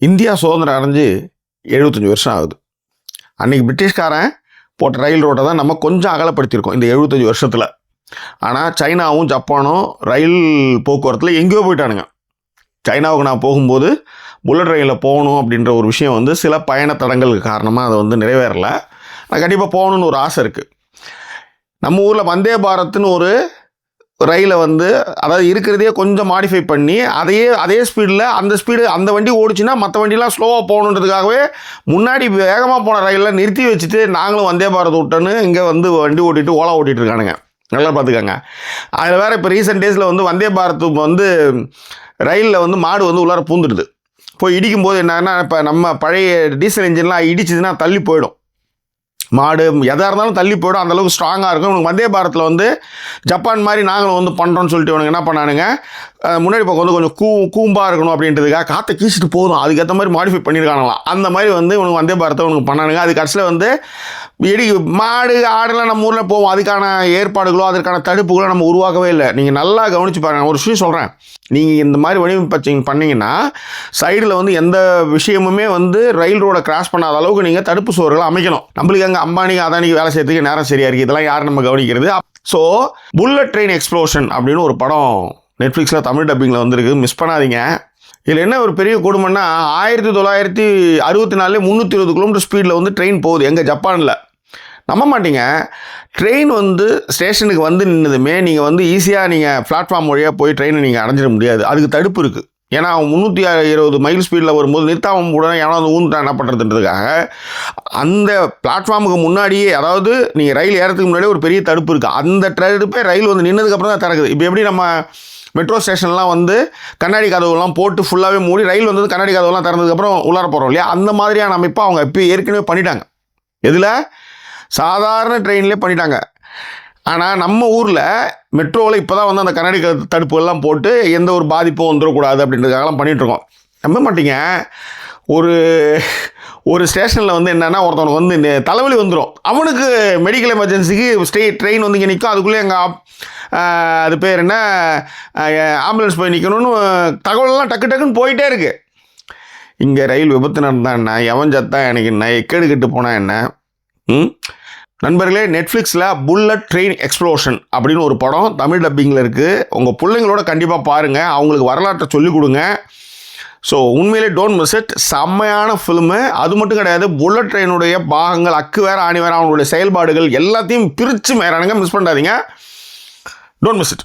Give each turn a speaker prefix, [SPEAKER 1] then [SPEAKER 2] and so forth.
[SPEAKER 1] India சுதந்திரம் அடைஞ்சு 75 வருஷம் ஆகுது. அன்றைக்கி பிரிட்டிஷ்காரன் போட்ட ரயில் ரோட்டை தான் நம்ம கொஞ்சம் அகலப்படுத்தியிருக்கோம் இந்த 75 வருஷத்தில். ஆனால் சைனாவும் ஜப்பானும் ரயில் போக்குவரத்தில் எங்கேயோ போயிட்டானுங்க. சைனாவுக்கு நான் போகும்போது புல்லட் ரயிலில் போகணும் அப்படின்ற ஒரு விஷயம் வந்து சில பயண தடங்களுக்கு காரணமாக அதை வந்து நிறைவேறலை. நான் கண்டிப்பாக போகணுன்னு ஒரு ஆசை இருக்குது. நம்ம ஊரில் வந்தே பாரத்னு ஒரு ரயிலை வந்து அதாவது இருக்கிறதையே கொஞ்சம் மாடிஃபை பண்ணி அதே ஸ்பீடில் அந்த வண்டி ஓடிச்சுன்னா மற்ற வண்டிலாம் ஸ்லோவாக போகணுன்றதுக்காகவே முன்னாடி வேகமாக போன ரயிலில் நிறுத்தி வச்சுட்டு நாங்களும் வந்தே பாரத் விட்டோன்னு இங்கே வந்து வண்டி ஓட்டிட்டு ஓலா ஓட்டிகிட்டு இருக்கானுங்க. நல்லா பார்த்துக்கோங்க. அதில் வேறு இப்போ ரீசெண்ட் டேஸில் வந்து வந்தே பாரத் வந்து ரயிலில் வந்து மாடு வந்து உள்ளார பூந்துடுது. போய் இடிக்கும்போது என்னன்னா, இப்போ நம்ம பழைய டீசல் இன்ஜின்லாம் இடிச்சுதுன்னா தள்ளி போயிடும். மாடு எதாக இருந்தாலும் தள்ளி போய்டும். அந்தளவுக்கு ஸ்ட்ராங்காக இருக்கும். இவனுக்கு வந்தே பாரத்தில் வந்து ஜப்பான் மாதிரி நாங்களும் வந்து பண்ணுறோன்னு சொல்லிட்டு இவனுக்கு என்ன பண்ணானுங்க, முன்னாடி பக்கம் வந்து கொஞ்சம் கூம்பாக இருக்கணும் அப்படின்றதுக்காக காற்றை கீச்சிட்டு போதும் அதுக்கேற்ற மாதிரி மாடிஃபை பண்ணியிருக்காங்களாம். அந்த மாதிரி வந்து இவனுக்கு வந்தே பாரத்தை இவனுக்கு பண்ணானுங்க. அது கடைசியில் வந்து மாடு ஆடெல்லாம் நம்ம ஊரில் போவோம். அதுக்கான ஏற்பாடுகளோ அதற்கான தடுப்புகளோ நம்ம உருவாக்கவே இல்லை. நீங்கள் நல்லா கவனித்து பாருங்கள். ஒரு விஷயம் சொல்கிறேன், நீங்கள் இந்த மாதிரி வடிவமைப்பு பண்ணிங்கன்னா சைடில் வந்து எந்த விஷயமுமே வந்து ரயில் ரோடை கிராஸ் பண்ணாத அளவுக்கு நீங்கள் தடுப்பு சுவர்களை அமைக்கணும். நம்மளுக்கு அங்கே அம்பானிக்கு அதானிக்கு வேலை செய்யறதுக்கு நேரம் சரியாக இருக்குது. இதெல்லாம் யார் நம்ம கவனிக்கிறது? ஸோ புல்லட் ட்ரெயின் எக்ஸ்ப்ளோஷன் அப்படின்னு ஒரு படம் நெட்ஃப்ளிக்ஸில் தமிழ் டப்பிங்கில் வந்துருக்கு, மிஸ் பண்ணாதீங்க. இதில் என்ன ஒரு பெரிய கொடுமைன்னா 1964 320 கிலோமீட்டர் ஸ்பீடில் வந்து ட்ரெயின் போகுது எங்கள் ஜப்பானில். நம்ப மாட்டீங்க, ட்ரெயின் வந்து ஸ்டேஷனுக்கு வந்து நின்னதுமே நீங்கள் வந்து ஈஸியாக நீங்கள் பிளாட்ஃபார்ம் வழியாக போய் ட்ரெயினை நீங்கள் அடைஞ்சிட முடியாது. அதுக்கு தடுப்பு இருக்குது. ஏன்னா அவன் 320 மைல் ஸ்பீடில் வரும்போது நிறுத்தாமல் கூட எவனோ வந்து ஊந்துட்டா என்ன பண்ணுறதுன்றதுக்காக அந்த பிளாட்ஃபார்முக்கு முன்னாடியே, அதாவது நீங்கள் ரயில் ஏறதுக்கு முன்னாடியே ஒரு பெரிய தடுப்பு இருக்குது. அந்த தடுப்பே ரயில் வந்து நின்னதுக்கப்புறம் தான் திறக்குது. இப்போ எப்படி நம்ம மெட்ரோ ஸ்டேஷன்லாம் வந்து கண்ணாடி கதவுலாம் போட்டு ஃபுல்லாகவே மூடி ரயில் வந்து கண்ணாடி கதவுலாம் திறந்ததுக்கப்புறம் உள்ளார போகிறோம் இல்லையா, அந்த மாதிரியான அமைப்பை அவங்க இப்போ ஏற்கனவே பண்ணிட்டாங்க. இதில் சாதாரண ட்ரெயின்லேயே பண்ணிட்டாங்க. ஆனால் நம்ம ஊரில் மெட்ரோவில் இப்போ தான் வந்து அந்த கண்ணாடி தடுப்புகள்லாம் போட்டு எந்த ஒரு பாதிப்பும் வந்துடக்கூடாது அப்படின்றதுக்காகலாம் பண்ணிகிட்ருக்கோம். நம்ப மாட்டீங்க, ஒரு ஸ்டேஷனில் வந்து என்னென்னா ஒருத்தவனுக்கு வந்து தலைவலி வந்துடும். அவனுக்கு மெடிக்கல் எமர்ஜென்சிக்கு ட்ரெயின் வந்து இங்கே நிற்கும். அதுக்குள்ளே எங்கள் அது பேர் என்ன ஆம்புலன்ஸ் போய் நிற்கணும்னு தகவலெல்லாம் டக்குன்னு போயிட்டே இருக்குது. இங்கே ரயில் விபத்து நடந்தா என்ன, எவன் சத்தா எனக்கு என்ன, எக்கேடு கெட்டு போனால் என்ன? நண்பர்களே, நெட்ஃப்ளிக்ஸில் புல்லட் ட்ரெயின் எக்ஸ்ப்ளோஷன் அப்படின்னு ஒரு படம் தமிழ் டப்பிங்கில் இருக்குது. உங்கள் பிள்ளைங்களோட கண்டிப்பாக பாருங்கள், அவங்களுக்கு வரலாற்றை சொல்லிக் கொடுங்க. ஸோ உண்மையிலே டோன்ட் மிஸ் இட். செம்மையான ஃபிலிமு. அது மட்டும் கிடையாது, புல்லட் ட்ரெயினுடைய பாகங்கள் அக்கு வேறு ஆணி வேறு அவங்களுடைய செயல்பாடுகள் எல்லாத்தையும் பிரித்து மேறானுங்க. மிஸ் பண்ணாதீங்க. Don't miss it.